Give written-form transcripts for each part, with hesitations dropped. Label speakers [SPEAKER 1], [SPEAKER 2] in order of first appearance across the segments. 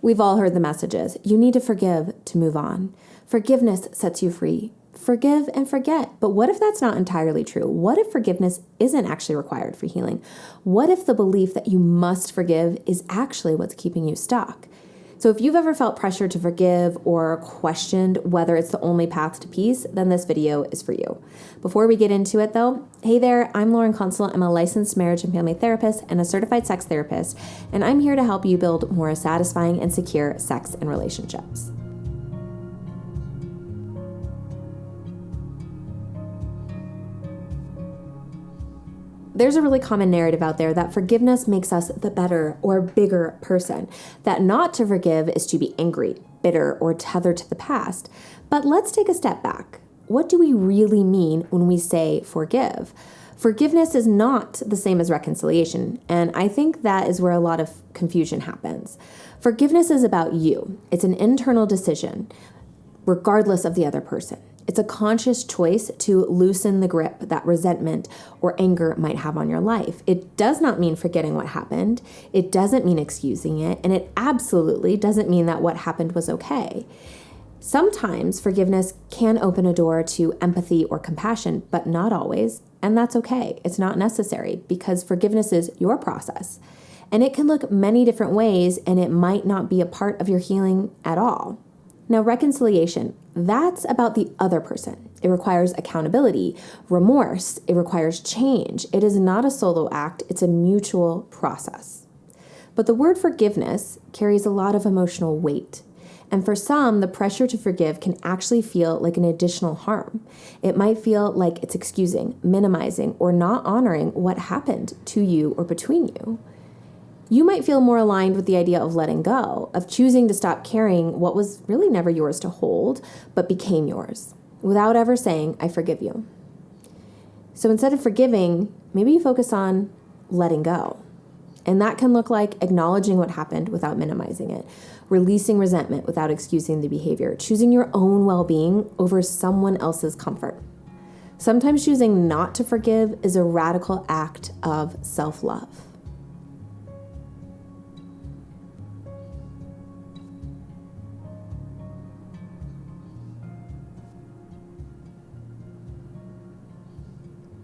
[SPEAKER 1] We've all heard the messages. You need to forgive to move on. Forgiveness sets you free. Forgive and forget. But what if that's not entirely true? What if forgiveness isn't actually required for healing? What if the belief that you must forgive is actually what's keeping you stuck? So if you've ever felt pressure to forgive or questioned whether it's the only path to peace, then this video is for you. Before we get into it though, hey there, I'm Lauren Consul. I'm a licensed marriage and family therapist and a certified sex therapist, and I'm here to help you build more satisfying and secure sex and relationships. There's a really common narrative out there that forgiveness makes us the better or bigger person, that not to forgive is to be angry, bitter, or tethered to the past. But let's take a step back. What do we really mean when we say forgive? Forgiveness is not the same as reconciliation, and I think that is where a lot of confusion happens. Forgiveness is about you. It's an internal decision, regardless of the other person. It's a conscious choice to loosen the grip that resentment or anger might have on your life. It does not mean forgetting what happened. It doesn't mean excusing it. And it absolutely doesn't mean that what happened was okay. Sometimes forgiveness can open a door to empathy or compassion, but not always. And that's okay. It's not necessary because forgiveness is your process. And it can look many different ways, and it might not be a part of your healing at all. Now, reconciliation, that's about the other person. It requires accountability, remorse. It requires change. It is not a solo act. It's a mutual process. But the word forgiveness carries a lot of emotional weight. And for some, the pressure to forgive can actually feel like an additional harm. It might feel like it's excusing, minimizing, or not honoring what happened to you or between you. You might feel more aligned with the idea of letting go, of choosing to stop carrying what was really never yours to hold, but became yours, without ever saying, I forgive you. So instead of forgiving, maybe you focus on letting go. And that can look like acknowledging what happened without minimizing it, releasing resentment without excusing the behavior, choosing your own well-being over someone else's comfort. Sometimes choosing not to forgive is a radical act of self-love.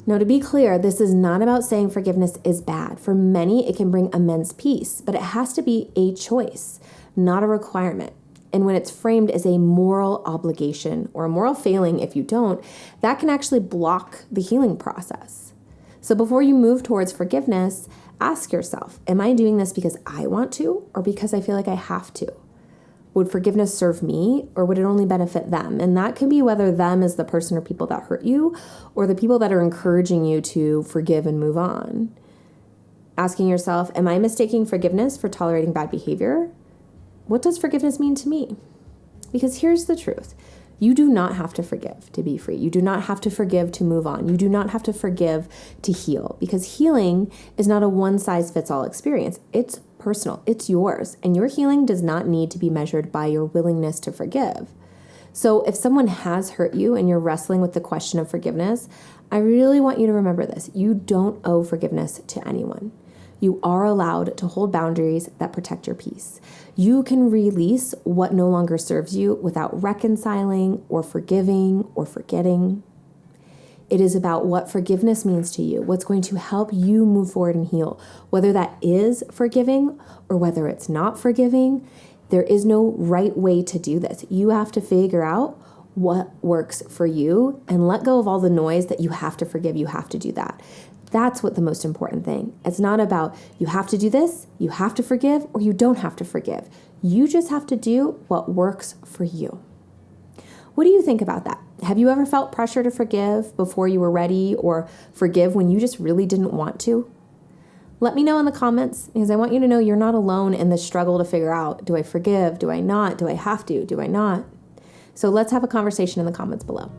[SPEAKER 1] Now, to be clear, this is not about saying forgiveness is bad. For many, it can bring immense peace, but it has to be a choice, not a requirement. And when it's framed as a moral obligation or a moral failing if you don't, that can actually block the healing process. So before you move towards forgiveness, ask yourself, am I doing this because I want to or because I feel like I have to? Would forgiveness serve me, or would it only benefit them? And that can be whether them is the person or people that hurt you, or the people that are encouraging you to forgive and move on. Asking yourself, am I mistaking forgiveness for tolerating bad behavior? What does forgiveness mean to me? Because here's the truth. You do not have to forgive to be free. You do not have to forgive to move on. You do not have to forgive to heal, because healing is not a one-size-fits-all experience. It's personal. It's yours. And your healing does not need to be measured by your willingness to forgive. So if someone has hurt you and you're wrestling with the question of forgiveness, I really want you to remember this. You don't owe forgiveness to anyone. You are allowed to hold boundaries that protect your peace. You can release what no longer serves you without reconciling or forgiving or forgetting. It is about what forgiveness means to you, what's going to help you move forward and heal, whether that is forgiving or whether it's not forgiving. There is no right way to do this. You have to figure out what works for you and let go of all the noise that you have to forgive, you have to do that. That's what the most important thing. It's not about you have to do this, you have to forgive, or you don't have to forgive. You just have to do what works for you. What do you think about that? Have you ever felt pressure to forgive before you were ready, or forgive when you just really didn't want to? Let me know in the comments, because I want you to know you're not alone in this struggle to figure out, do I forgive? Do I not? Do I have to? Do I not? So let's have a conversation in the comments below.